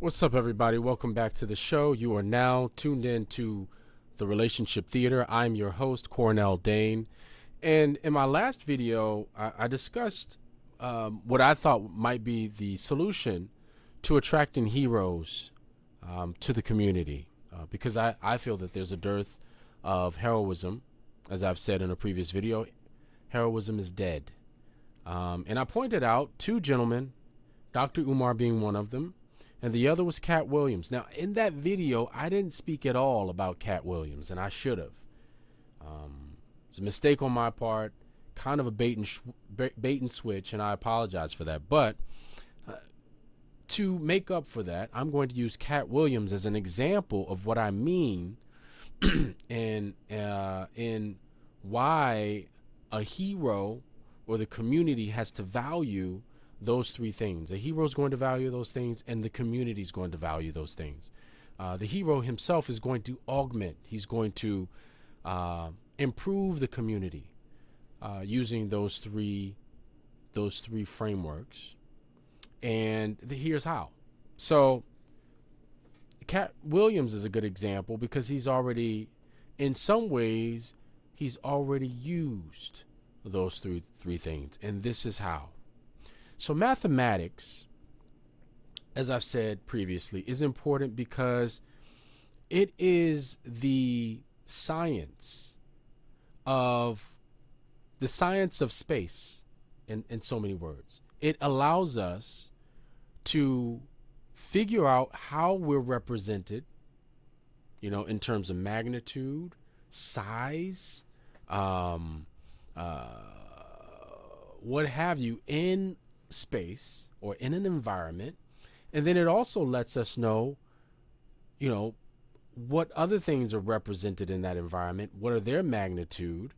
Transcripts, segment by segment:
What's up, everybody? Welcome back to the show. You are now tuned in to the Relationship Theater. I'm your host, Cornell Dane. And in my last video, I discussed what I thought might be the solution to attracting heroes to the community. Because I feel that there's a dearth of heroism. As I've said in a previous video, heroism is dead. And I pointed out two gentlemen, Dr. Umar being one of them, and the other was Katt Williams. Now, in that video, I didn't speak at all about Katt Williams, and I should have. It's a mistake on my part, kind of a bait and switch, and I apologize for that. But to make up for that, I'm going to use Katt Williams as an example of what I mean and in why a hero or the community has to value those three things. The hero is going to value those things, and the community is going to value those things. The hero himself is going to augment. He's going to improve the community using those three frameworks. And here's how. So, Katt Williams is a good example because he's already, in some ways, he's already used those three things, and this is how. So mathematics, as I've said previously, is important because it is the science of space in so many words. It allows us to figure out how we're represented, in terms of magnitude, size, what have you, in space or in an environment. And then it also lets us know, what other things are represented in that environment, what are their magnitude,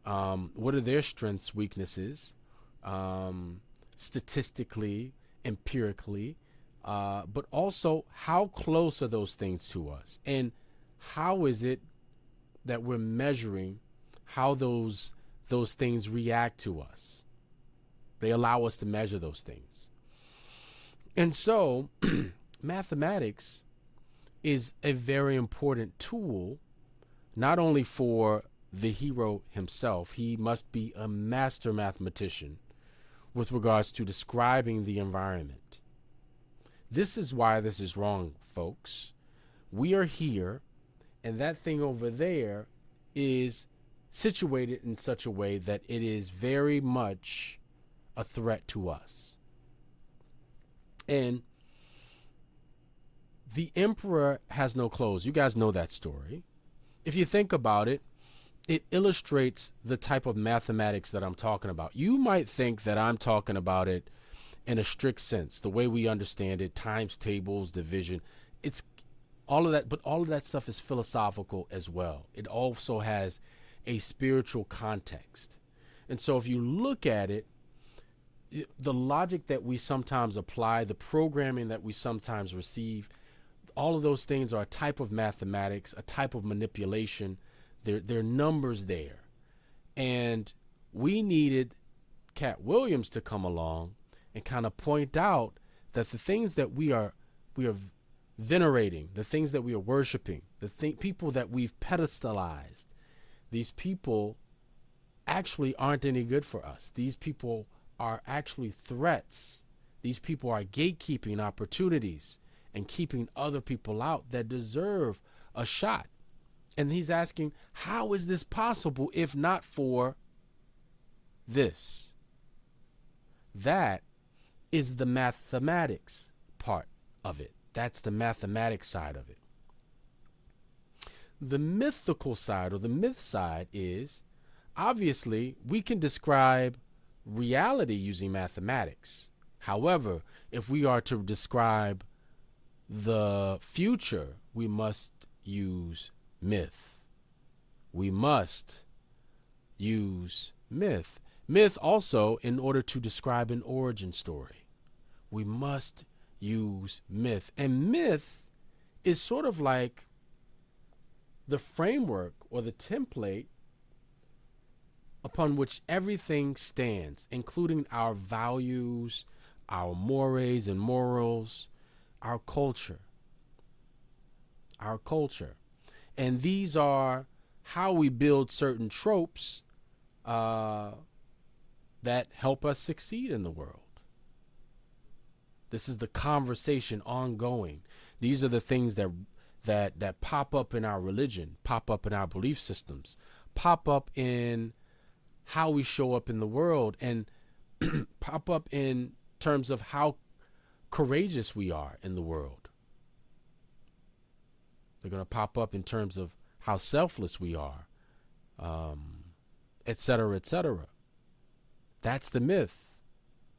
what are their strengths, weaknesses, statistically, empirically, but also how close are those things to us, and how is it that we're measuring how those things react to us. They allow us to measure those things. And so mathematics is a very important tool, not only for the hero himself. He must be a master mathematician with regards to describing the environment. This is why this is wrong, folks. We are here, and that thing over there is situated in such a way that it is very much a threat to us. And the emperor has no clothes. You guys know that story. If you think about it, it illustrates the type of mathematics that I'm talking about. You might think that I'm talking about it in a strict sense, the way we understand it, times tables, division. It's all of that, but all of that stuff is philosophical as well. It also has a spiritual context. And so if you look at it, the logic that we sometimes apply, the programming that we sometimes receive, all of those things are a type of mathematics, a type of manipulation. There are numbers there. And we needed Katt Williams to come along and kind of point out that the things that we are venerating, the things that we are worshiping, people that we've pedestalized, these people actually aren't any good for us. These people are actually threats. These people are gatekeeping opportunities and keeping other people out that deserve a shot. And he's asking, how is this possible if not for this? That is the mathematics part of it. That's the mathematics side of it. The mythical side, or the myth side, is obviously we can describe reality using mathematics. However, if we are to describe the future, we must use myth. We must use myth. Myth also, in order to describe an origin story, we must use myth. And myth is sort of like the framework or the template upon which everything stands, including our values, our mores and morals, our culture. Our culture. And these are how we build certain tropes that help us succeed in the world. This is the conversation ongoing. These are the things that pop up in our religion, pop up in our belief systems, pop up in how we show up in the world, and pop up in terms of how courageous we are in the world. They're going to pop up in terms of how selfless we are, et cetera, et cetera. That's the myth.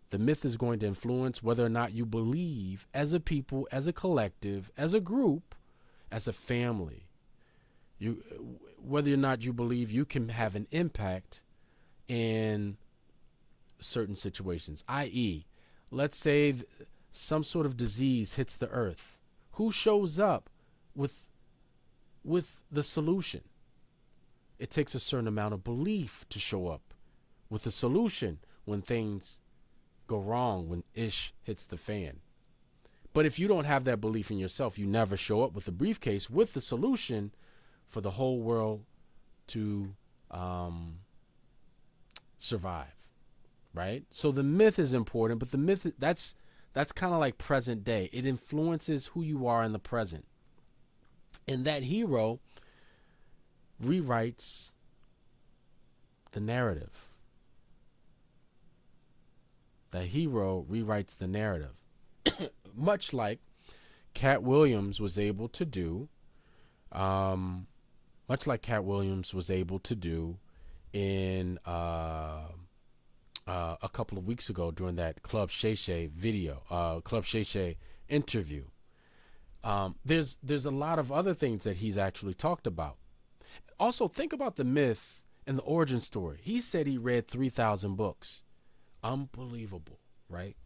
The myth is going to influence whether or not you believe as a people, as a collective, as a group, as a family. Whether or not you believe you can have an impact in certain situations, i.e., let's say some sort of disease hits the earth. Who shows up with the solution? It takes a certain amount of belief to show up with the solution when things go wrong, when ish hits the fan. But if you don't have that belief in yourself, you never show up with a briefcase with the solution for the whole world to survive, right? So the myth is important, but the myth, that's kind of like present day. It influences who you are in the present. And that hero rewrites the narrative. The hero rewrites the narrative. Much like Katt Williams was able to do, in a couple of weeks ago during that Club Shay Shay Club Shay Shay interview. There's a lot of other things that he's actually talked about. Also, think about the myth and the origin story. He said he read 3,000 books. Unbelievable, right?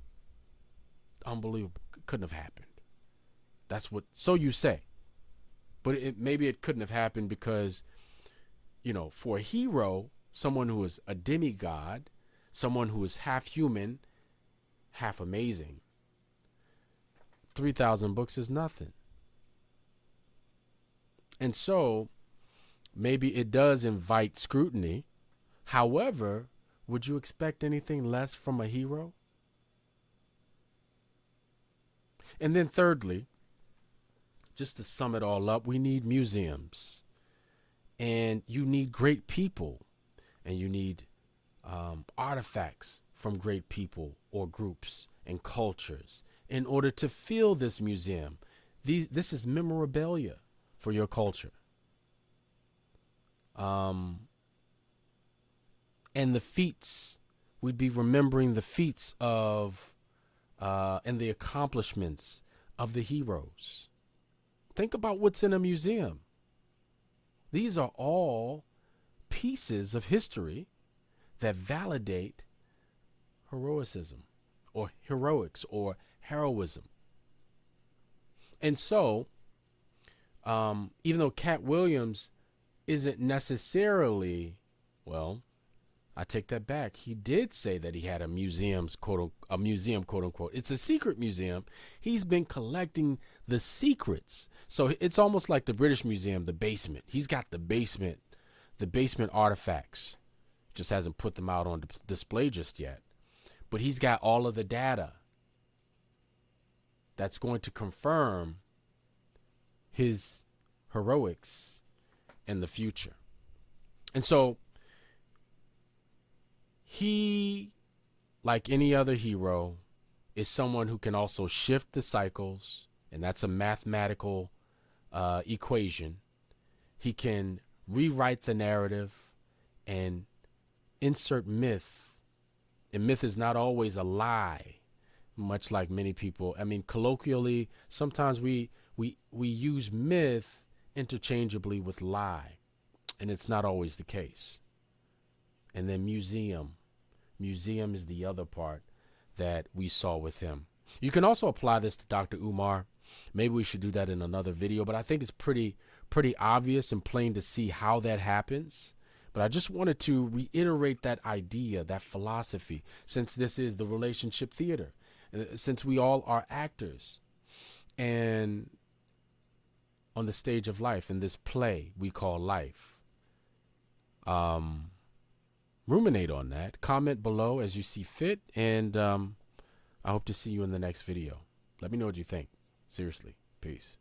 Unbelievable. Couldn't have happened. That's what, so you say. But maybe it couldn't have happened because, for a hero, someone who is a demigod, someone who is half human, half amazing, 3,000 books is nothing. And so maybe it does invite scrutiny. However, would you expect anything less from a hero? And then thirdly, just to sum it all up, we need museums. And you need great people. And you need artifacts from great people or groups and cultures in order to fill this museum. This is memorabilia for your culture. And the feats, we'd be remembering the feats of and the accomplishments of the heroes. Think about what's in a museum. These are all pieces of history that validate heroism or heroics or heroism. And so, even though Katt Williams isn't necessarily, well, I take that back. He did say that he had a museum, quote unquote. It's a secret museum. He's been collecting the secrets. So it's almost like the British Museum, the basement. He's got the basement artifacts. Just hasn't put them out on display just yet. But he's got all of the data that's going to confirm his heroics in the future. And so he, like any other hero, is someone who can also shift the cycles, and that's a mathematical equation. He can rewrite the narrative and insert myth. And myth is not always a lie, much like many people. I mean, colloquially, sometimes we use myth interchangeably with lie, and it's not always the case. And then museum is the other part that we saw with him. You can also apply this to Dr. Umar. Maybe we should do that in another video, but I think it's pretty obvious and plain to see how that happens. But I just wanted to reiterate that idea, that philosophy, since this is the relationship theater, since we all are actors. and on the stage of life, in this play we call life. Ruminate on that. Comment below as you see fit, and I hope to see you in the next video. Let me know what you think. Seriously. Peace.